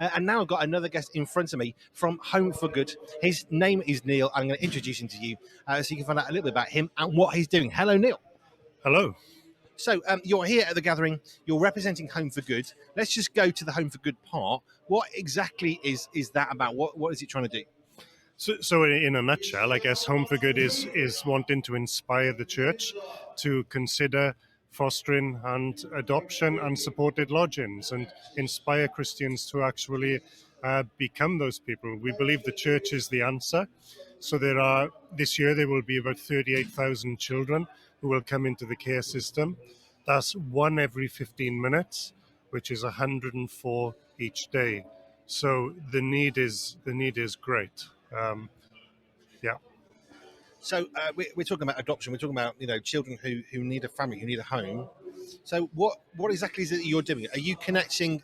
And now I've got another guest in front of me from Home for Good. His name is Neil. I'm going to introduce him to you so you can find out a little bit about him and what he's doing. Hello, Neil. Hello. So you're here at the gathering. You're representing Home for Good. Let's just go to the Home for Good part. What exactly is that about? What is it trying to do? So in a nutshell, I guess Home for Good is wanting to inspire the church to consider fostering and adoption and supported lodgings and inspire Christians to actually become those people. We believe the church is the answer. So this year there will be about 38,000 children who will come into the care system. That's one every 15 minutes, which is 104 each day. So the need is great. Yeah. So we're talking about adoption. We're talking about children who need a family, who need a home. So what exactly is it that you're doing? Are you connecting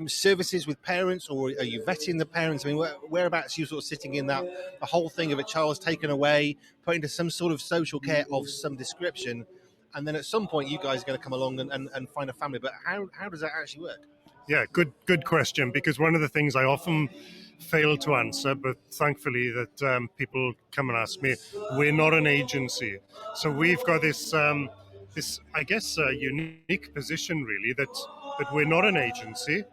services with parents, or are you vetting the parents? I mean, whereabouts are you sort of sitting in that the whole thing of a child's taken away, put into some sort of social care of some description, and then at some point you guys are going to come along and find a family. But how does that actually work? Yeah, good question, because one of the things I often fail to answer, but thankfully that people come and ask me, we're not an agency. So we've got this I guess, unique position really that we're not an agency.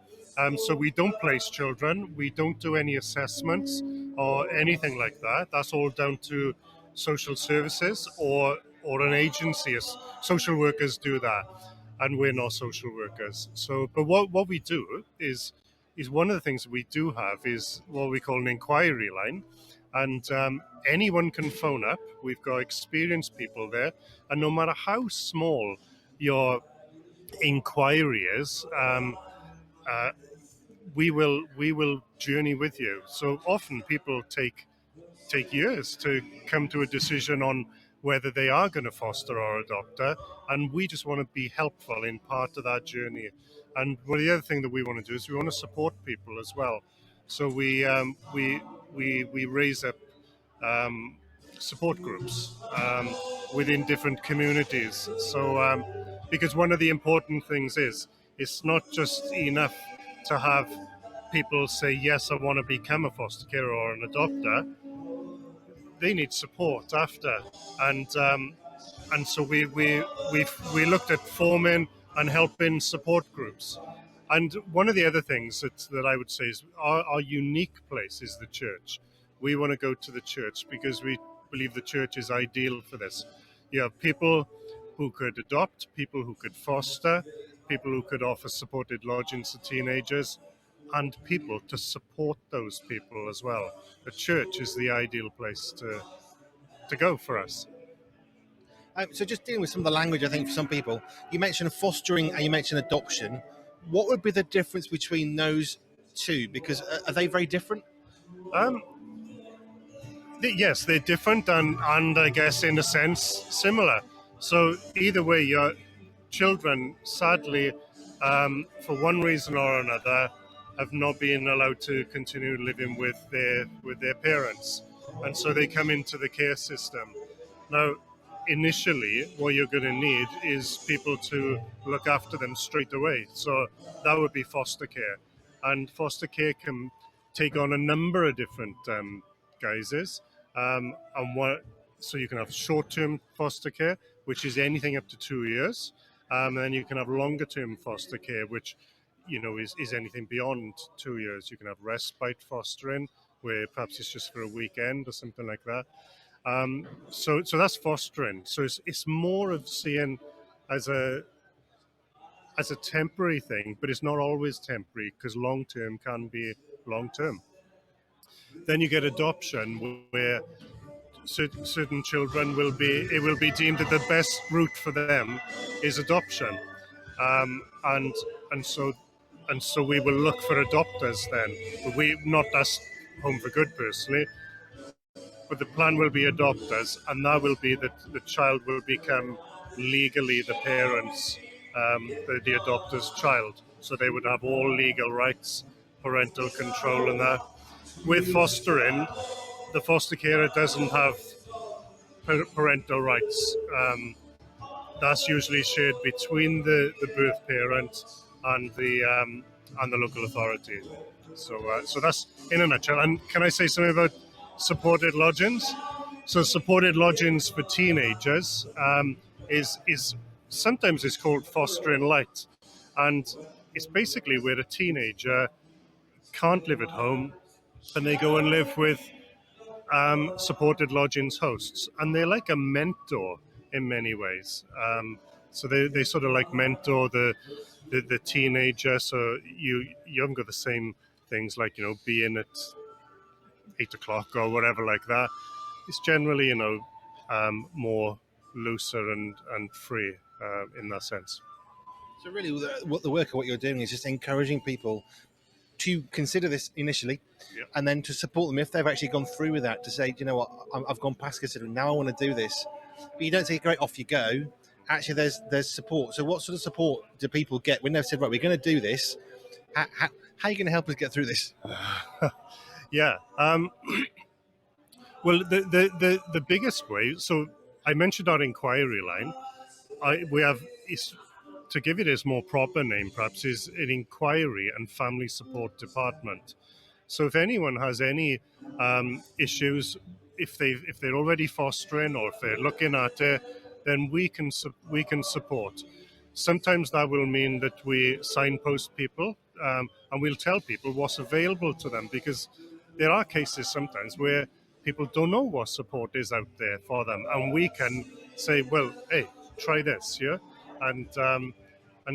So we don't place children, we don't do any assessments or anything like that. That's all down to social services or an agency. Social workers do that, and we're not social workers. So, but what we do is one of the things we do have is what we call an inquiry line, and anyone can phone up. We've got experienced people there, and no matter how small your inquiry is, we will journey with you. So often people take years to come to a decision on whether they are going to foster or adopt, and we just want to be helpful in part of that journey. And well, the other thing that we want to do is we want to support people as well. So we raise up support groups within different communities. So because one of the important things is it's not just enough to have people say, yes, I want to become a foster carer or an adopter. They need support after, and so we looked at forming and helping support groups. And one of the other things that I would say is our unique place is the church. We want to go to the church because we believe the church is ideal for this. You have people who could adopt, people who could foster, people who could offer supported lodgings to teenagers, and people to support those people as well. The church is the ideal place to go for us. So just dealing with some of the language, I think for some people, you mentioned fostering and you mentioned adoption. What would be the difference between those two? Because are they very different? Yes, they're different, and I guess in a sense similar. So either way, your children, sadly, for one reason or another, have not been allowed to continue living with their parents, and so they come into the care system. Now, initially, what you're going to need is people to look after them straight away. So that would be foster care, and foster care can take on a number of different guises. So you can have short-term foster care, which is anything up to 2 years. And then you can have longer-term foster care, which is anything beyond 2 years. You can have respite fostering, where perhaps it's just for a weekend or something like that. So that's fostering. So it's more of seeing as a temporary thing, but it's not always temporary, because long-term can be long-term. Then you get adoption, where certain children will be deemed that the best route for them is adoption, and so we will look for adopters then. We, not us Home for Good personally, but the plan will be adopters, and that will be that the child will become legally the parents, the adopter's child. So they would have all legal rights, parental control, and that. With fostering, the foster carer doesn't have parental rights. That's usually shared between the birth parent and and the local authority. So that's in a nutshell. And can I say something about supported lodgings? So supported lodgings for teenagers is sometimes it's called fostering light, and it's basically where a teenager can't live at home and they go and live with supported lodgings hosts, and they're like a mentor in many ways. So they sort of like mentor the teenager. So you haven't got the same things like being at 8 o'clock or whatever like that. It's generally more looser and free in that sense. So really, the work of what you're doing is just encouraging people to consider this initially, Yep. and then to support them if they've actually gone through with that. To say, "Do you know what, I've gone past considering. Now I want to do this," but you don't take it great off you go. Actually, there's support. So what sort of support do people get when they've said, "Right, we're going to do this"? How are you going to help us get through this? Yeah. Well, the biggest way. So I mentioned our inquiry line. We have is to give it its more proper name, perhaps, is an inquiry and family support department. So if anyone has any issues, if they're already fostering or if they're looking at it, then we can support. Sometimes that will mean that we signpost people and we'll tell people what's available to them, because there are cases sometimes where people don't know what support is out there for them, and we can say, well, hey, try this, yeah, and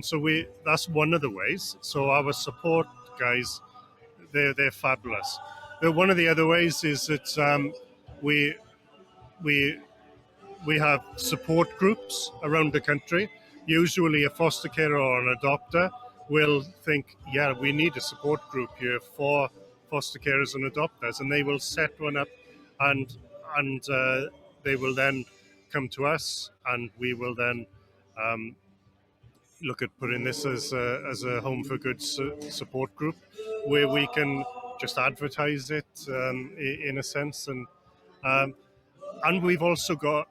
so that's one of the ways. So our support guys, they're fabulous. One of the other ways is that we we have support groups around the country. Usually a foster carer or an adopter will think, yeah, we need a support group here for foster carers and adopters, and they will set one up, and they will then come to us, and we will then look at putting this as a Home for Good support group, where we can just advertise it in a sense, and we've also got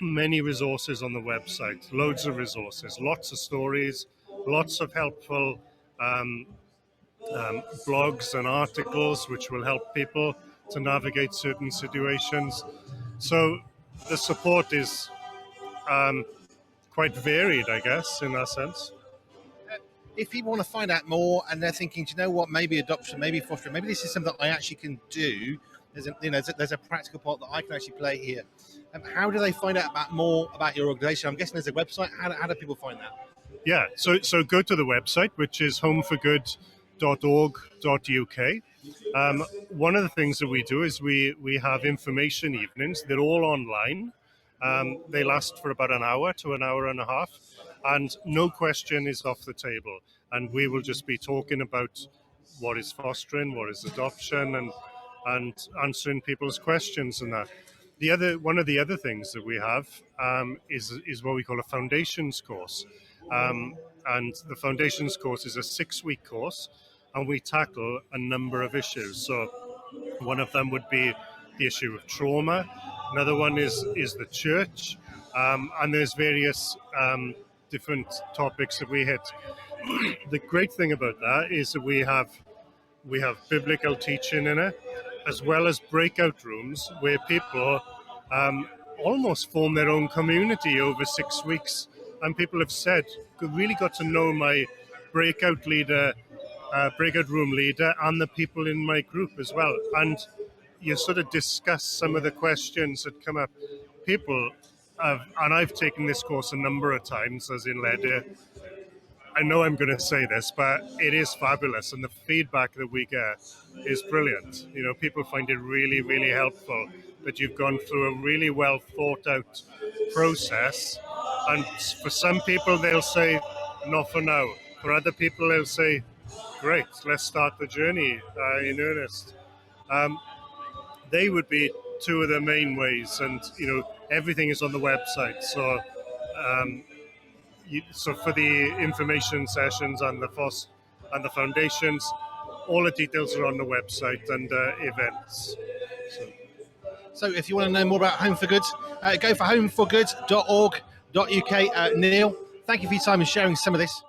many resources on the website, loads of resources, lots of stories, lots of helpful blogs and articles which will help people to navigate certain situations. So the support is quite varied, I guess, in that sense. If people want to find out more and they're thinking, do you know what, maybe adoption, maybe fostering, maybe this is something that I actually can do. There's a practical part that I can actually play here. How do they find out more about your organisation? I'm guessing there's a website. How do people find that? Yeah, so go to the website, which is homeforgood.org.uk. One of the things that we do is we have information evenings. They're all online. They last for about an hour to an hour and a half, and no question is off the table. And we will just be talking about what is fostering, what is adoption, and answering people's questions and that. One of the other things that we have is what we call a foundations course. And the foundations course is a 6-week course, and we tackle a number of issues. So one of them would be the issue of trauma. Another one is the church, and there's various different topics that we hit. The great thing about that is that we have biblical teaching in it, as well as breakout rooms where people almost form their own community over 6 weeks. And people have said, really got to know my breakout room leader, and the people in my group as well. And you sort of discuss some of the questions that come up. People and I've taken this course a number of times, as in led it. I know I'm going to say this, but it is fabulous, and the feedback that we get is brilliant. People find it really, really helpful that you've gone through a really well thought out process. And for some people, they'll say, not for now. For other people, they'll say, great, let's start the journey in earnest. They would be two of the main ways, and everything is on the website. So so for the information sessions and the foundations, all the details are on the website and events. So if you want to know more about Home for Good, go for homeforgood.org.uk. Neil, thank you for your time and sharing some of this.